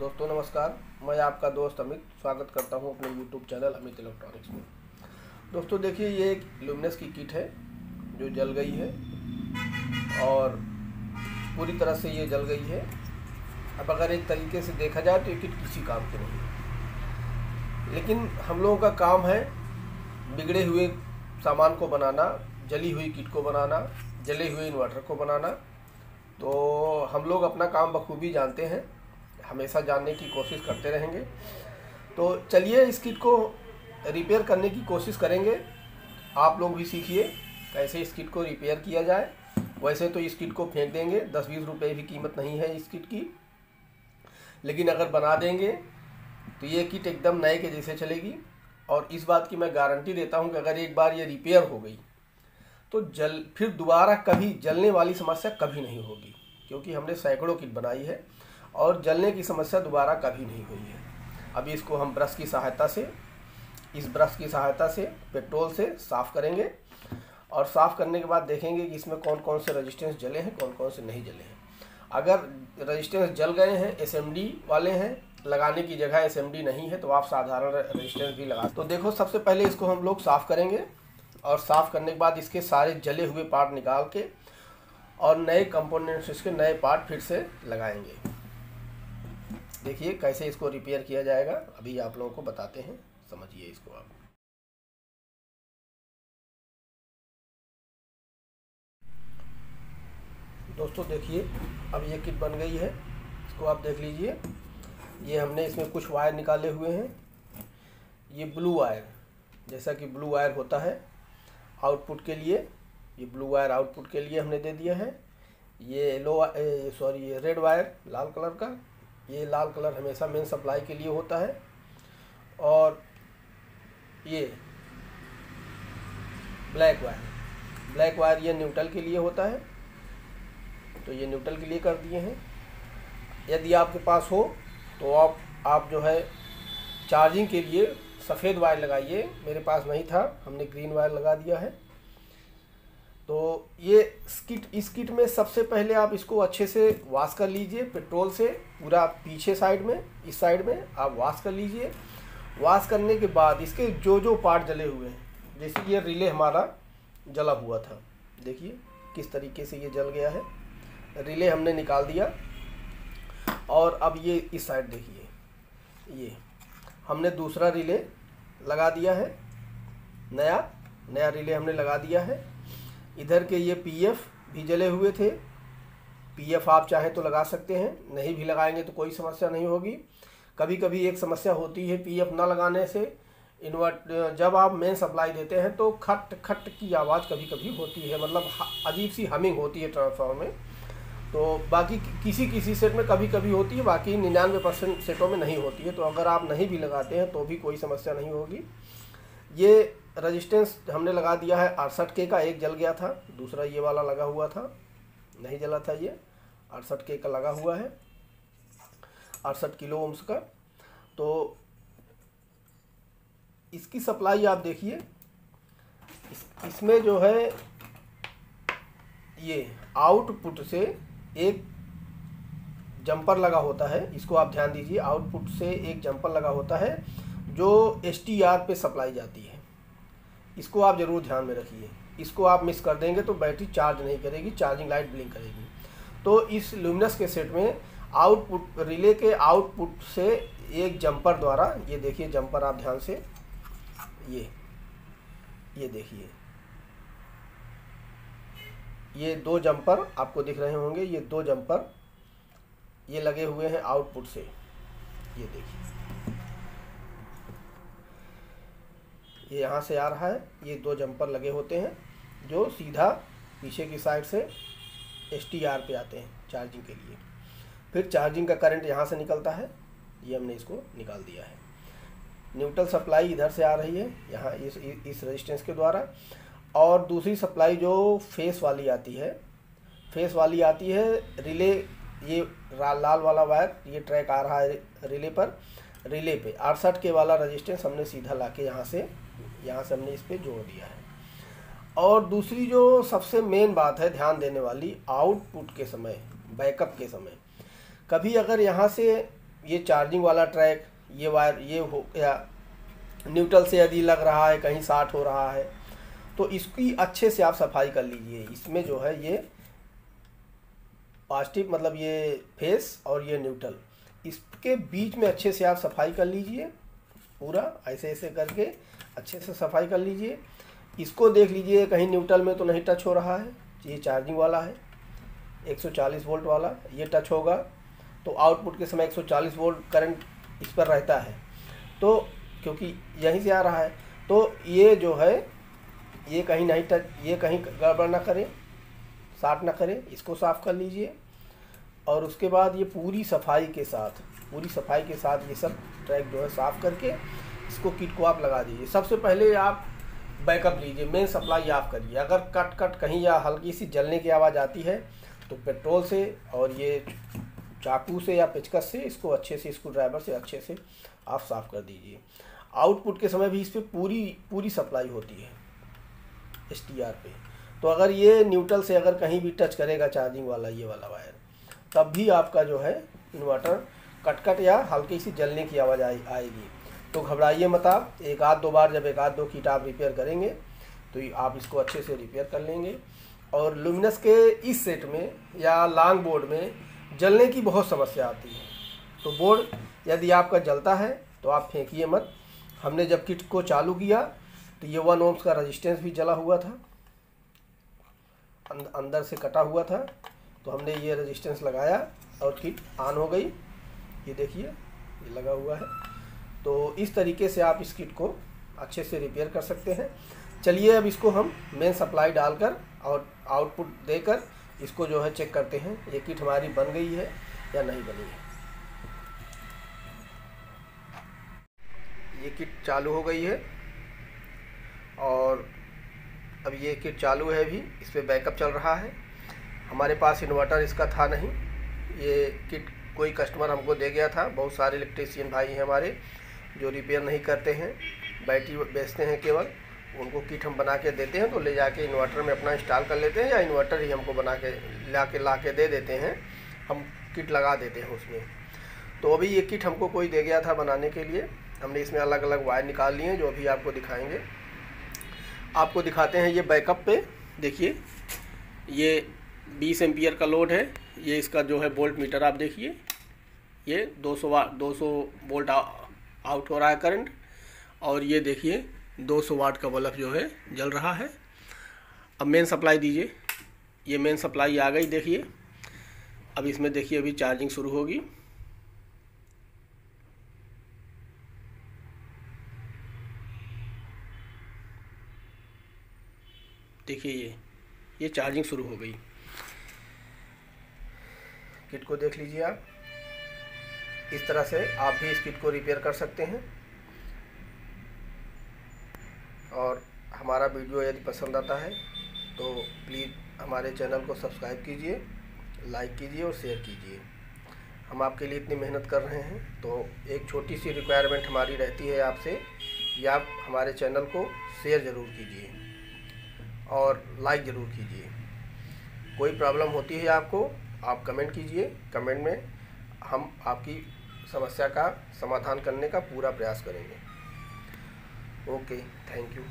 दोस्तों नमस्कार, मैं आपका दोस्त अमित स्वागत करता हूं अपने YouTube चैनल अमित इलेक्ट्रॉनिक्स में। दोस्तों देखिए, ये एक ल्यूमिनस की किट है जो जल गई है और पूरी तरह से ये जल गई है। अब अगर एक तरीके से देखा जाए तो ये किट किसी काम की नहीं है, लेकिन हम लोगों का काम है बिगड़े हुए सामान को बनाना, जली हुई किट को बनाना, जले हुए इन्वर्टर को बनाना। तो हम लोग अपना काम बखूबी जानते हैं, हमेशा जानने की कोशिश करते रहेंगे। तो चलिए इस किट को रिपेयर करने की कोशिश करेंगे। आप लोग भी सीखिए कैसे इस किट को रिपेयर किया जाए। वैसे तो इस किट को फेंक देंगे, 10-20 रुपये भी कीमत नहीं है इस किट की, लेकिन अगर बना देंगे तो ये किट एकदम नए के जैसे चलेगी। और इस बात की मैं गारंटी देता हूँ कि अगर एक बार ये रिपेयर हो गई तो फिर दोबारा कभी जलने वाली समस्या कभी नहीं होगी, क्योंकि हमने सैकड़ों किट बनाई है और जलने की समस्या दोबारा कभी नहीं हुई है। अभी इसको हम ब्रश की सहायता से, इस ब्रश की सहायता से पेट्रोल से साफ़ करेंगे और साफ़ करने के बाद देखेंगे कि इसमें कौन कौन से रेजिस्टेंस जले हैं, कौन कौन से नहीं जले हैं। अगर रेजिस्टेंस जल गए हैं, एसएमडी वाले हैं, लगाने की जगह एसएमडी नहीं है, तो आप साधारण रेजिस्टेंस भी लगा। तो देखो, सबसे पहले इसको हम लोग साफ़ करेंगे और साफ़ करने के बाद इसके सारे जले हुए पार्ट निकाल के और नए कंपोनेंट्स, इसके नए पार्ट फिर से लगाएंगे। देखिए कैसे इसको रिपेयर किया जाएगा, अभी आप लोगों को बताते हैं, समझिए इसको आप। दोस्तों देखिए, अब ये किट बन गई है, इसको आप देख लीजिए। ये हमने इसमें कुछ वायर निकाले हुए हैं। ये ब्लू वायर, जैसा कि ब्लू वायर होता है आउटपुट के लिए, ये ब्लू वायर आउटपुट के लिए हमने दे दिया है। ये ये रेड वायर लाल कलर का, ये लाल कलर हमेशा मेन सप्लाई के लिए होता है। और ये ब्लैक वायर ये न्यूट्रल के लिए होता है, तो ये न्यूट्रल के लिए कर दिए हैं। यदि आपके पास हो तो आप जो है चार्जिंग के लिए सफ़ेद वायर लगाइए। मेरे पास नहीं था, हमने ग्रीन वायर लगा दिया है। तो ये इस किट में सबसे पहले आप इसको अच्छे से वॉश कर लीजिए पेट्रोल से, पूरा पीछे साइड में, इस साइड में आप वॉश कर लीजिए। वॉश करने के बाद इसके जो पार्ट जले हुए हैं, जैसे ये रिले हमारा जला हुआ था, देखिए किस तरीके से ये जल गया है। रिले हमने निकाल दिया और अब ये इस साइड देखिए, ये हमने दूसरा रिले लगा दिया है, नया रिले हमने लगा दिया है। इधर के ये पीएफ भी जले हुए थे, पीएफ आप चाहे तो लगा सकते हैं, नहीं भी लगाएंगे तो कोई समस्या नहीं होगी। कभी कभी एक समस्या होती है पीएफ ना लगाने से, जब आप मेन सप्लाई देते हैं तो खट खट की आवाज़ कभी कभी होती है, मतलब अजीब सी हमिंग होती है ट्रांसफार्मर में। तो बाकी किसी सेट में कभी कभी होती है, बाकी 99% सेटों में नहीं होती है। तो अगर आप नहीं भी लगाते हैं तो भी कोई समस्या नहीं होगी। ये रेजिस्टेंस हमने लगा दिया है 68K का, एक जल गया था, दूसरा ये वाला लगा हुआ था, नहीं जला था। ये 68K का लगा हुआ है, 68 किलो ओम्स का। तो इसकी सप्लाई आप देखिए, इसमें जो है ये आउटपुट से एक जंपर लगा होता है, इसको आप ध्यान दीजिए। आउटपुट से एक जंपर लगा होता है जो STR पे सप्लाई जाती है, इसको आप ज़रूर ध्यान में रखिए। इसको आप मिस कर देंगे तो बैटरी चार्ज नहीं करेगी, चार्जिंग लाइट ब्लिंक करेगी। तो इस ल्यूमिनस के सेट में आउटपुट, रिले के आउटपुट से एक जंपर द्वारा, ये देखिए जंपर आप ध्यान से, ये देखिए, ये 2 जंपर आपको दिख रहे होंगे, ये 2 जंपर ये लगे हुए हैं आउटपुट से, ये देखिए, ये यहाँ से आ रहा है। ये 2 जंपर लगे होते हैं जो सीधा पीछे की साइड से STR पे आते हैं चार्जिंग के लिए। फिर चार्जिंग का करंट यहाँ से निकलता है, ये हमने इसको निकाल दिया है। न्यूट्रल सप्लाई इधर से आ रही है, यहाँ इस रेजिस्टेंस के द्वारा। और दूसरी सप्लाई जो फेस वाली आती है रिले, ये लाल वाला वायर, ये ट्रैक आ रहा है रिले पर, रिले पे 68K वाला रेजिस्टेंस हमने सीधा लाके यहाँ से हमने इस पे जोड़ दिया है। और दूसरी जो सबसे मेन बात है ध्यान देने वाली, आउटपुट के समय, बैकअप के समय, कभी अगर यहाँ से ये चार्जिंग वाला ट्रैक, ये वायर ये हो गया, न्यूट्रल से यदि लग रहा है, कहीं शार्ट हो रहा है, तो इसकी अच्छे से आप सफाई कर लीजिए। इसमें जो है ये पॉजिटिव मतलब ये फेस और ये न्यूट्रल, इसके बीच में अच्छे से आप सफाई कर लीजिए। पूरा ऐसे ऐसे करके अच्छे से सफाई कर लीजिए। इसको देख लीजिए कहीं न्यूट्रल में तो नहीं टच हो रहा है। ये चार्जिंग वाला है 140 वोल्ट वाला, ये टच होगा तो आउटपुट के समय 140 वोल्ट करंट इस पर रहता है, तो क्योंकि यहीं से आ रहा है, तो ये जो है ये कहीं नहीं टच, ये कहीं गड़बड़ ना करे, शार्ट ना करे, इसको साफ़ कर लीजिए। और उसके बाद ये पूरी सफाई के साथ ये सब ट्रैक जो है साफ़ करके इसको किट को आप लगा दीजिए। सबसे पहले आप बैकअप लीजिए, मेन सप्लाई ऑफ करिए। अगर कट कहीं या हल्की सी जलने की आवाज़ आती है तो पेट्रोल से और ये चाकू से या पेचकस से इसको अच्छे से, स्क्रू ड्राइवर से अच्छे से आप साफ़ कर दीजिए। आउटपुट के समय भी इस पर पूरी सप्लाई होती है STR पे। तो अगर ये न्यूट्रल से अगर कहीं भी टच करेगा चार्जिंग वाला ये वाला वायर, तब भी आपका जो है इन्वर्टर कट या हल्की सी जलने की आवाज़ आएगी। तो घबराइए मत आप, एक आध दो बार जब एक आध दो किट आप रिपेयर करेंगे तो आप इसको अच्छे से रिपेयर कर लेंगे। और लुमिनस के इस सेट में या लॉन्ग बोर्ड में जलने की बहुत समस्या आती है, तो बोर्ड यदि आपका जलता है तो आप फेंकिए मत। हमने जब किट को चालू किया तो ये 1 ohms का रेजिस्टेंस भी जला हुआ था, अंदर से कटा हुआ था, तो हमने ये रेजिस्टेंस लगाया और किट ऑन हो गई। ये देखिए ये लगा हुआ है। तो इस तरीके से आप इस किट को अच्छे से रिपेयर कर सकते हैं। चलिए अब इसको हम मेन सप्लाई डालकर और आउटपुट देकर इसको जो है चेक करते हैं ये किट हमारी बन गई है या नहीं बनी है। ये किट चालू हो गई है और अब ये किट चालू है भी, इस पर बैकअप चल रहा है। हमारे पास इन्वर्टर इसका था नहीं, ये किट कोई कस्टमर हमको दे गया था। बहुत सारे इलेक्ट्रीशियन भाई हैं हमारे जो रिपेयर नहीं करते हैं, बैटरी बेचते हैं केवल, उनको किट हम बना के देते हैं तो ले जाके इन्वर्टर में अपना इंस्टॉल कर लेते हैं, या इन्वर्टर ही हमको बना के ला के दे देते हैं, हम किट लगा देते हैं उसमें। तो अभी ये किट हमको कोई दे गया था बनाने के लिए, हमने इसमें अलग अलग वायर निकाल लिए हैं जो अभी आपको दिखाएंगे। आपको दिखाते हैं ये बैकअप पे, देखिए ये 20 एम्पियर का लोड है। ये इसका जो है वोल्ट मीटर आप देखिए, ये 200 वोल्ट आउट हो रहा है करंट, और ये देखिए 200 वाट का बल्ब जो है जल रहा है। अब मेन सप्लाई दीजिए, ये मेन सप्लाई आ गई देखिए। अब इसमें देखिए अभी चार्जिंग शुरू होगी। देखिए ये चार्जिंग शुरू हो गई। किट को देख लीजिए आप, इस तरह से आप भी इस किट को रिपेयर कर सकते हैं। और हमारा वीडियो यदि पसंद आता है तो प्लीज़ हमारे चैनल को सब्सक्राइब कीजिए, लाइक कीजिए और शेयर कीजिए। हम आपके लिए इतनी मेहनत कर रहे हैं, तो एक छोटी सी रिक्वायरमेंट हमारी रहती है आपसे कि आप हमारे चैनल को शेयर ज़रूर कीजिए और लाइक ज़रूर कीजिए। कोई प्रॉब्लम होती है आपको, आप कमेंट कीजिए, कमेंट में हम आपकी समस्या का समाधान करने का पूरा प्रयास करेंगे। Okay, thank you.